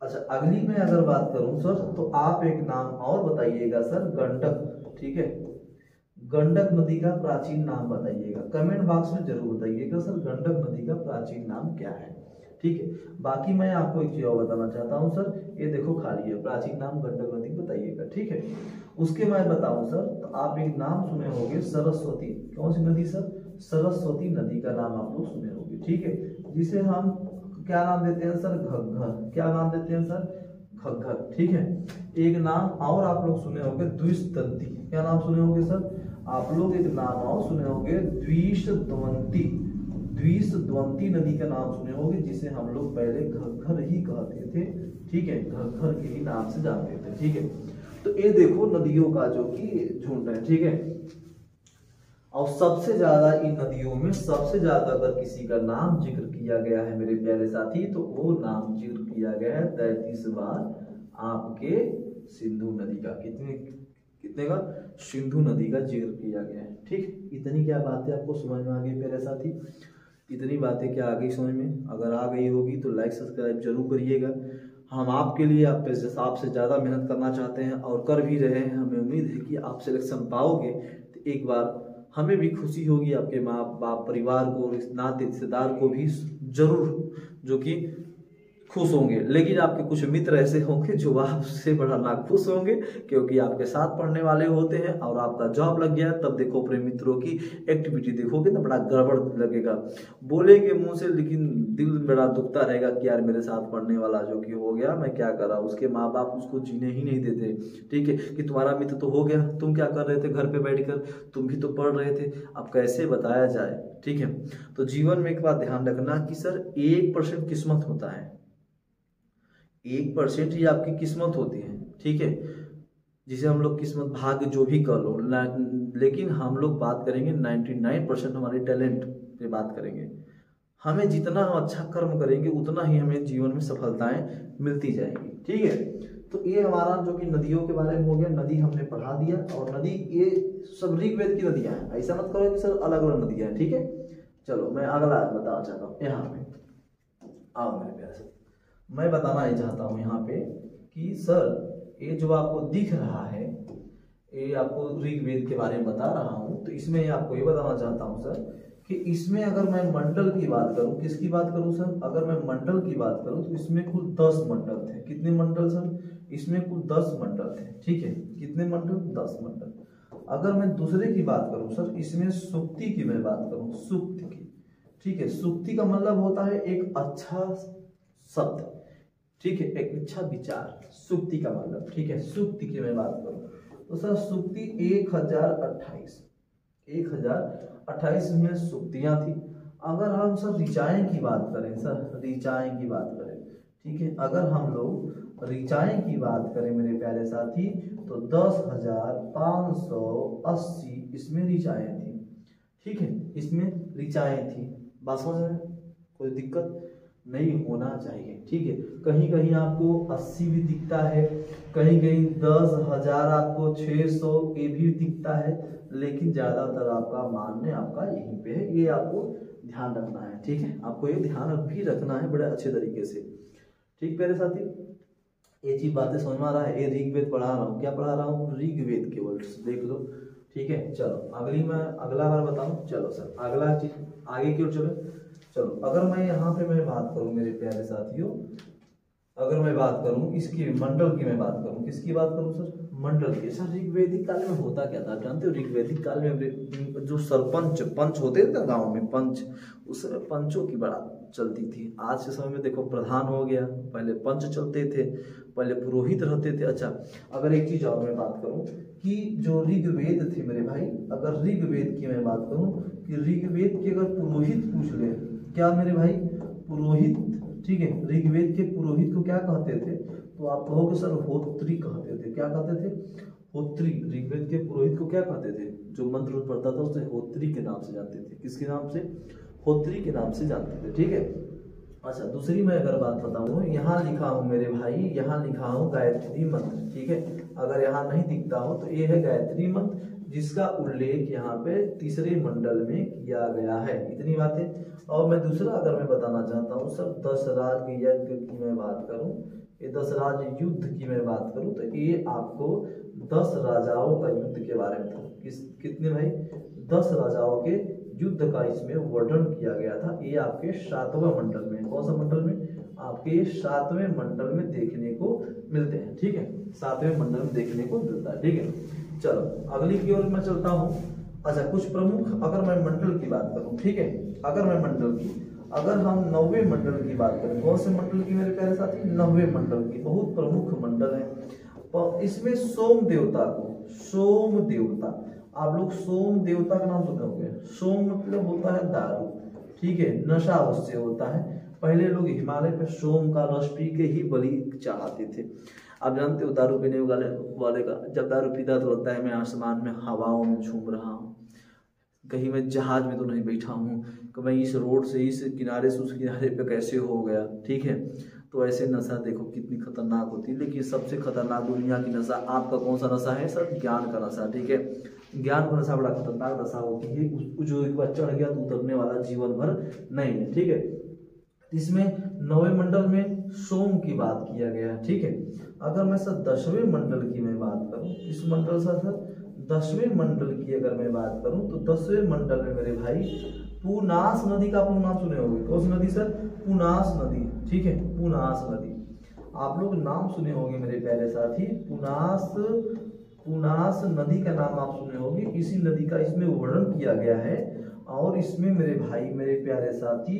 Speaker 1: अच्छा अगली मैं अगर बात करूं सर, तो आप एक नाम और बताइएगा सर, गंडक, ठीक है। गंडक नदी का प्राचीन नाम बताइएगा, कमेंट बॉक्स में जरूर बताइएगा सर गंडक नदी का प्राचीन नाम क्या है, ठीक है। बाकी मैं आपको एक चीज और बताना चाहता हूं सर, ये देखो खाली है, प्राचीन नाम गंडक नदी बताइएगा, ठीक है। उसके मैं बताऊं सर, तो आप एक नाम सुने होंगे सरस्वती। कौन सी नदी सर? सरस्वती नदी का नाम आप लोग सुने होंगे, ठीक है। जिसे हम क्या नाम देते हैं सर? घग्घर। क्या नाम देते हैं सर? घग्घर, ठीक है। एक नाम और आप लोग सुने होंगे द्विशदंती। क्या नाम सुने होंगे सर? आप लोग एक नाम और सुने होंगे द्विशद्वंती। द्विशद्वंती नदी का नाम सुने होंगे, जिसे हम लोग पहले घग्घर ही कहते थे, ठीक है। घग्घर के ही नाम से जानते थे, ठीक है। तो ये देखो नदियों का जो कि झुंड है, ठीक है। और सबसे ज्यादा इन नदियों में सबसे ज्यादा अगर किसी का नाम जिक्र किया गया है मेरे प्यारे साथी, तो वो नाम जिक्र किया गया है 33 बार आपके सिंधु नदी का। कितने का? सिंधु नदी का जिक्र किया गया है, ठीक। इतनी क्या बातें आपको समझ में आ गई प्यारे साथी? इतनी बातें क्या आ गई समझ में? अगर आ गई होगी तो लाइक सब्सक्राइब जरूर करिएगा। हम आपके लिए आपसे ज़्यादा मेहनत करना चाहते हैं और कर भी रहे हैं। हमें उम्मीद है कि आप सिलेक्शन पाओगे तो एक बार हमें भी खुशी होगी, आपके माँ बाप परिवार को, नाते रिश्तेदार को भी जरूर जो कि खुश होंगे। लेकिन आपके कुछ मित्र ऐसे होंगे जो आपसे बड़ा नाखुश होंगे, क्योंकि आपके साथ पढ़ने वाले होते हैं और आपका जॉब लग गया, तब देखो अपने मित्रों की एक्टिविटी देखोगे तो बड़ा गड़बड़ लगेगा। बोलेंगे मुंह से, लेकिन दिल बड़ा दुखता रहेगा कि यार मेरे साथ पढ़ने वाला जो कि हो गया, मैं क्या करा। उसके माँ बाप उसको जीने ही नहीं देते, ठीक है। कि तुम्हारा मित्र तो हो गया, तुम क्या कर रहे थे घर पे बैठकर? तुम भी तो पढ़ रहे थे। अब कैसे बताया जाए, ठीक है। तो जीवन में एक बात ध्यान रखना कि सर 1% किस्मत होता है, 1% ही आपकी किस्मत होती है, ठीक है। जिसे हम लोग किस्मत, भाग्य जो भी कर लो, लेकिन हम लोग बात करेंगे 99% हमारे टैलेंट पे बात करेंगे। हमें जितना हम अच्छा कर्म करेंगे उतना ही हमें जीवन में सफलताएं मिलती जाएंगी, ठीक है। तो ये हमारा जो कि नदियों के बारे में हो गया, नदी हमने पढ़ा दिया। और नदी ये सब ऋग्वेद की नदियां हैं, ऐसा मत करो कि सर अलग अलग नदियां हैं, ठीक है। चलो मैं अगला बताना चाहता हूँ। यहाँ पे आओ मेरे प्यारे से, मैं बताना ही चाहता हूँ यहाँ पे कि सर ये जो आपको दिख रहा है, ये आपको ऋग्वेद के बारे में बता रहा हूँ। तो इसमें आपको ये बताना चाहता हूँ सर कि इसमें अगर मैं मंडल की बात करूँ, किसकी बात करूँ सर? अगर मैं मंडल की बात करूँ तो इसमें कुल 10 मंडल थे। कितने मंडल सर? इसमें कुल 10 मंडल थे, ठीक है। कितने मंडल? 10 मंडल। अगर मैं दूसरे की बात करूँ सर, इसमें सुक्ति की मैं बात करूँ, सुक्ति की, ठीक है। सुक्ति का मतलब होता है एक अच्छा शब्द, ठीक है, एक अच्छा विचार, सुक्ति का मतलब, ठीक है। सुक्ति की मैं बात करूं तो सर सुक्ति 1028 में सुक्तियां थी। अगर हम सर ऋचाएं की बात करें, सर ऋचाएं की बात करें, ठीक है। अगर हम लोग ऋचाएं की बात करें मेरे प्यारे साथी, तो 10,580 इसमें ऋचाएं थी, ठीक है। इसमें ऋचाएं थी। बात समझ में? कोई दिक्कत नहीं होना चाहिए, ठीक है। कहीं कहीं आपको 80 भी दिखता है, कहीं कहीं 10,000 आपको 600 ये भी दिखता है, लेकिन ज्यादातर आपका मानने आपका यहीं पे है। ये आपको ध्यान रखना है, ठीक है। आपको ये ध्यान भी रखना है बड़े अच्छे तरीके से, ठीक प्यारे साथी। ये चीज बातें समझ में आ रहा है? ये ऋग्वेद पढ़ा रहा हूँ, क्या पढ़ा रहा हूँ? ऋग्वेद के वर्ड्स देख लो, ठीक है। चलो अगला बार बताऊं। चलो सर अगला चीज आगे की ओर चलो। चलो अगर मैं यहाँ पे मैं बात करूं मेरे प्यारे साथियों, अगर मैं बात करूं इसकी मंडल की, मैं बात करूं किसकी बात करूं सर, मंडल की। सर ऋग्वैदिक काल में होता क्या था, जानते हो? ऋग्वैदिक काल में जो सरपंच पंच होते थे ना गाँव में, पंच, उस समय पंचों की बड़ा चलती थी। आज के समय में देखो प्रधान हो गया, पहले पंच चलते थे, पहले पुरोहित रहते थे। अच्छा, अगर एक चीज और मैं बात करूं कि जो ऋग्वेद थे मेरे भाई, अगर ऋग्वेद की मैं बात करूं कि ऋग्वेद के अगर पुरोहित पूछ ले, क्या मेरे भाई, पुरोहित, ठीक है, ऋग्वेद के पुरोहित को क्या कहते थे, तो आप कहोगे सर होत्री कहते थे। क्या कहते थे, होत्री। ऋग्वेद के पुरोहित को क्या कहते थे, जो मंत्र पढ़ता था उसे होत्री के नाम से जानते थे। किसके नाम से, होत्री के नाम से जानते थे, ठीक है। अच्छा, दूसरी मैं अगर बात बताऊं, यहाँ लिखा हूं मेरे भाई, यहाँ लिखा हूं गायत्री मंत्र, ठीक है। अगर यहाँ नहीं दिखता हो तो ये है गायत्री मंत्र, जिसका उल्लेख यहाँ पे तीसरे मंडल में किया गया है। इतनी बातें। और मैं दूसरा अगर मैं बताना चाहता हूँ सर, 10 राज यज्ञ की मैं बात करूँ, ये 10 राज युद्ध की मैं बात करूँ, तो ये आपको 10 राजाओं का युद्ध के बारे में था। कितने भाई, 10 राजाओं के युद्ध का इसमें वर्णन किया गया था। ये आपके 7वें मंडल में, कौन सा मंडल में, आपके 7वें मंडल में देखने को मिलते हैं, ठीक है। 7वें मंडल में देखने को मिलता है, ठीक है। चलो अगली की ओर मैं चलता हूँ। अच्छा, कुछ प्रमुख अगर मैं मंडल की बात करूँ, ठीक है, अगर मैं मंडल की, अगर हम 9वें मंडल की बात करें, कौन से मंडल की मेरे प्यारे साथी, 9वें मंडल की, बहुत प्रमुख मंडल है। तो इसमें सोम देवता को, सोम देवता, आप लोग सोम देवता का नाम सुने होंगे। सोम मतलब होता है दारू, ठीक है, नशा उससे होता है। पहले लोग हिमालय पे सोम का रस पी के ही बलि चढ़ाते थे। आप जानते हो दारू पीने वाले का जब दारू पीता तो लगता है मैं आसमान में हवाओं में झूम रहा हूँ, कहीं मैं जहाज में तो नहीं बैठा हूँ, कि मैं इस रोड से इस किनारे से उस किनारे पे कैसे हो गया, ठीक है। तो ऐसे नशा देखो कितनी खतरनाक होती है। लेकिन सबसे खतरनाक दुनिया की नशा आपका कौन सा नशा है सर, ज्ञान का नशा, ठीक है। ज्ञान का नशा बड़ा खतरनाक नशा होती है, उसको जो एक बार चढ़ गया तो उतरने वाला जीवन भर नहीं है, ठीक है। इसमें 9वें मंडल में सोम की बात किया गया है, ठीक है। अगर मैं सर 10वें मंडल की मैं बात करूं, इस मंडल सर 10वें मंडल की अगर मैं बात करूं तो 10वें मंडल में मेरे भाई पुनास नदी का आप नाम सुने होंगे। कौन सी नदी सर, पुनास नदी, ठीक है, पुनास नदी। आप लोग नाम सुने होंगे मेरे प्यारे साथी, पुनास नदी का नाम आप सुने होंगे। इसी नदी का इसमें वर्णन किया गया है। और इसमें मेरे भाई मेरे प्यारे साथी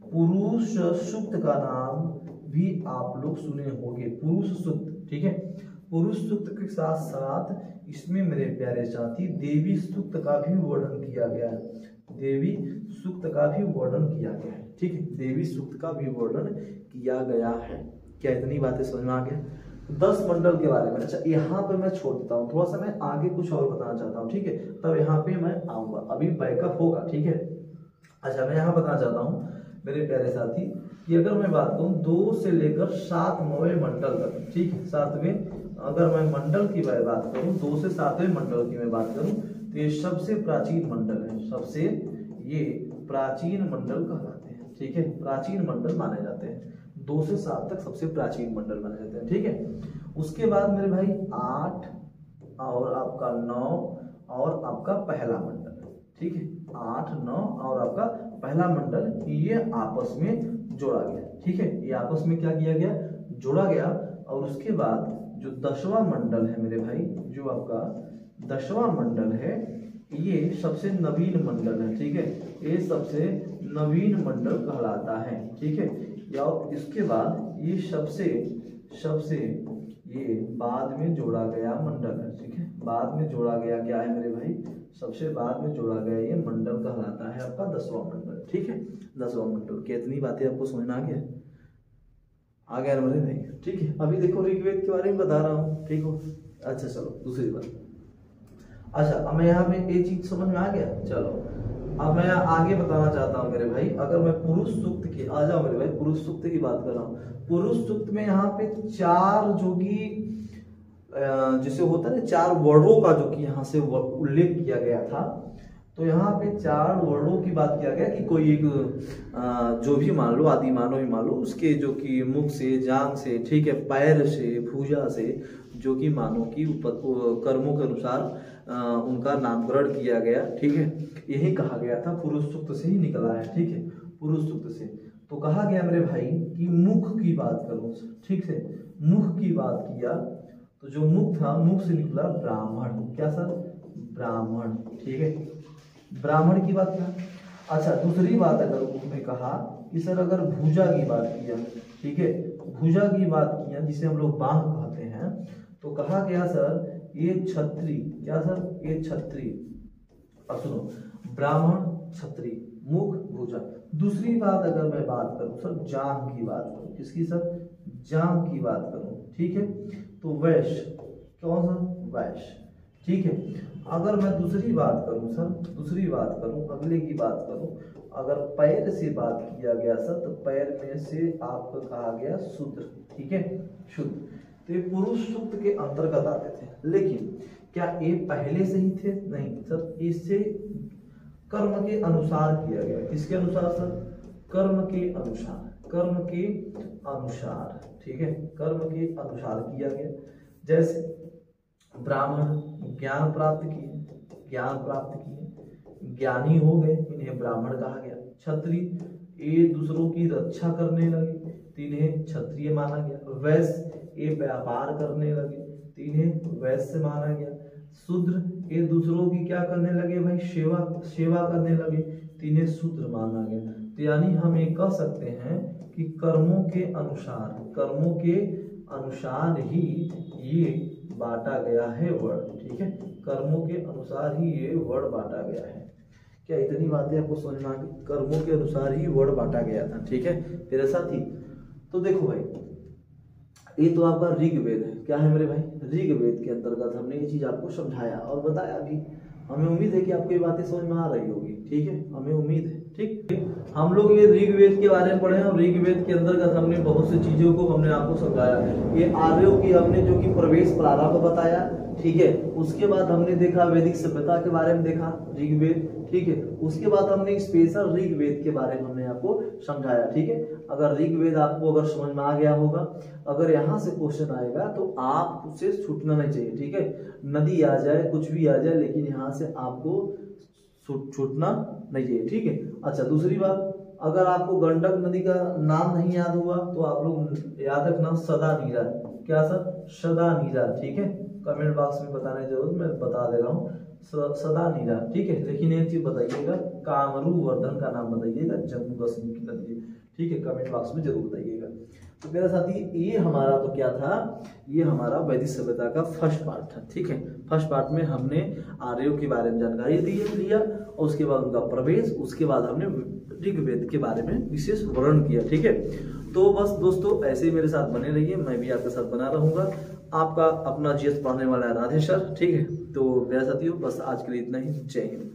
Speaker 1: पुरुष सूक्त का नाम भी आप लोग सुने होंगे, पुरुष सूक्त, ठीक है। पुरुष सूक्त के साथ साथ इसमें मेरे प्यारे साथी देवी सूक्त का भी वर्णन किया गया है, देवी सूक्त का भी वर्णन किया गया है, ठीक है, देवी सूक्त का भी वर्णन किया गया है। क्या इतनी बातें समझ में आ गया 10 मंडल के बारे में। अच्छा, यहाँ पे मैं छोड़ देता हूँ, थोड़ा सा मैं आगे कुछ और बताना चाहता हूँ, ठीक है, तब यहाँ पे मैं आऊंगा, अभी बैकअप होगा, ठीक है। अच्छा, मैं यहाँ बताना चाहता हूँ मेरे प्यारे साथी कि अगर मैं बात करूँ 2 से लेकर 7वें मंडल तक, ठीक है, 7वें, अगर मैं मंडल की बात करूँ 2 से 7वें मंडल की मैं बात करूँ तो ये सबसे प्राचीन मंडल है, सबसे ये प्राचीन मंडल कहलाते हैं, ठीक है, प्राचीन मंडल माने जाते हैं। 2 से 7 तक सबसे प्राचीन मंडल माने जाते हैं, ठीक है। उसके बाद मेरे भाई 8 और आपका 9 और आपका पहला मंडल, ठीक है, 8, 9 और आपका पहला मंडल, ये आपस में जोड़ा गया, ठीक है, ये आपस में क्या किया गया, जोड़ा गया। और उसके बाद जो 10वां मंडल है मेरे भाई, जो आपका 10वां मंडल है, ये सबसे नवीन मंडल है, ठीक है, ये सबसे नवीन मंडल कहलाता है, ठीक है। और इसके बाद ये सबसे ये बाद में जोड़ा गया मंडल है, ठीक है, बाद में जोड़ा गया क्या है मेरे भाई, सबसे बाद में जोड़ा गया ये मंडल कहलाता है आपका 10वां मंडल, ठीक है, 10वां मंडल। कितनी बातें आपको समझ में आ गया ना मेरे भाई, ठीक है। अभी देखो ऋग्वेद के बारे में बता रहा हूँ, ठीक हो। अच्छा चलो दूसरी बात, अच्छा अब मैं यहाँ पे ये चीज समझ में आ गया। चलो अब मैं आगे बताना चाहता हूँ मेरे भाई, अगर मैं पुरुष सूक्त की, आ जाओ मेरे भाई, पुरुष सूक्त की बात कर रहा हूँ। पुरुष सूक्त में यहाँ पे 4 जो कि जैसे होता है ना 4 वर्णों का जो कि यहाँ से उल्लेख किया गया था, तो यहाँ पे 4 वर्णों की बात किया गया कि कोई एक जो भी मान लो, आदि मानव ही मान लो, उसके जो कि मुख से, जांग से, ठीक है, पैर से, भुजा से, जो कि मानव की कर्मों के अनुसार उनका नामकरण किया गया, ठीक है। यही कहा गया था, पुरुष सूक्त से ही निकला है, ठीक है, पुरुष सूक्त से। तो कहा गया मेरे भाई कि मुख की बात करो, ठीक है, मुख की बात किया तो जो मुख था, मुख से निकला ब्राह्मण। क्या सर? ब्राह्मण, ठीक है, ब्राह्मण की बात किया। अच्छा, दूसरी बात अगर मुख में कहा कि सर अगर भुजा की बात किया, ठीक है, भुजा की बात किया जिसे हम लोग बांह कहते हैं, तो कहा गया सर ये छत्री। क्या सर? ये छत्री। अब सुनो, ब्राह्मण, छत्री, मुख, भुजा। दूसरी बात अगर मैं बात करूं सर जांघ की बात करूं, किसकी सर? जांघ की बात करूं, ठीक है, तो वैश्य। कौन सा? वैश्य, ठीक है। अगर मैं दूसरी बात करूं सर, दूसरी बात करूं, अगले की बात करूं, अगर पैर से बात किया गया सर तो पैर में से आपको कहा गया शूद्र, ठीक है, शुद्ध। तो ये पुरुष सूक्त के अंतर्गत आते थे, लेकिन क्या ये पहले से ही थे? नहीं सर, इससे कर्म के अनुसार किया गया। किसके अनुसार सर? कर्म के अनुसार, कर्म के अनुसार, ठीक है, कर्म के अनुसार किया गया। जैसे ब्राह्मण ज्ञान प्राप्त किए, ज्ञान प्राप्त किए, ज्ञानी हो गए, इन्हें ब्राह्मण कहा गया। क्षत्रिय ये दूसरों की रक्षा करने लगे तो इन्हें क्षत्रिय माना गया। वैश्य ये व्यापार करने लगे तो इन्हें वैश्य माना गया। शूद्र ये दूसरों की क्या करने लगे भाई? सेवा करने लगे तो इन्हें शूद्र माना गया। तो यानी हम ये कह सकते हैं कि कर्मों के अनुसार, कर्मों के अनुसार ही ये बांटा गया है वर्ण, ठीक है, कर्मों के अनुसार ही ये वर्ण बांटा गया है। क्या इतनी बातें आपको समझ में आ गई? कर्मों के अनुसार ही वर्ण बांटा गया था, ठीक है मेरे साथी। तो देखो भाई, ये तो आपका ऋग्वेद है। क्या है मेरे भाई? ऋग्वेद के अंतर्गत हमने ये चीज आपको समझाया और बताया भी। हमें उम्मीद है कि आपको ये बातें समझ में आ रही होगी, ठीक है, हमें उम्मीद है, ठीक। हम लोग ये ऋग्वेद के बारे में पढ़े हैं और ऋग्वेद के अंतर्गत हमने बहुत सी चीजों को हमने आपको समझाया। ये आर्यों की हमने जो कि प्रवेश प्रारंभ बताया, ठीक है, उसके बाद हमने देखा वैदिक सभ्यता के बारे में देखा ऋग्वेद, ठीक है, उसके बाद हमने स्पेशल ऋग्वेद के बारे में हमने आपको समझाया, ठीक है। अगर ऋग्वेद आपको अगर समझ में आ गया होगा, अगर यहाँ से क्वेश्चन आएगा तो आप उससे छूटना नहीं चाहिए, ठीक है, नदी आ जाए कुछ भी आ जाए, लेकिन यहाँ से आपको छूटना नहीं चाहिए, ठीक है। अच्छा, दूसरी बात, अगर आपको गंडक नदी का नाम नहीं याद हुआ तो आप लोग याद रखना सदा नीरा। क्या सर? सदा नीरा, ठीक है, कमेंट बॉक्स में बताने की जरूरत, मैं बता दे रहा हूँ, सदा नीरा, ठीक है। लेकिन एक चीज बताइएगा, कामरू वर्धन का नाम बताइएगा, जम्मू कश्मीर की नदी है, ठीक है, कमेंट बॉक्स में जरूर बताइएगा। तो मेरे साथी ये हमारा तो क्या था, ये हमारा वैदिक सभ्यता का फर्स्ट पार्ट था, ठीक है। फर्स्ट पार्ट में हमने आर्यों के बारे में जानकारी लिया और उसके बाद उनका प्रवेश, उसके बाद हमने ऋग्वेद के बारे में विशेष वर्णन किया, ठीक है। तो बस दोस्तों ऐसे ही मेरे साथ बने रहिए, मैं भी आपके साथ बना रहूंगा। आपका अपना जीएस पढ़ने वाला है राधे सर, ठीक है। तो मेरे साथियों बस आज के लिए इतना ही, जय हिंद।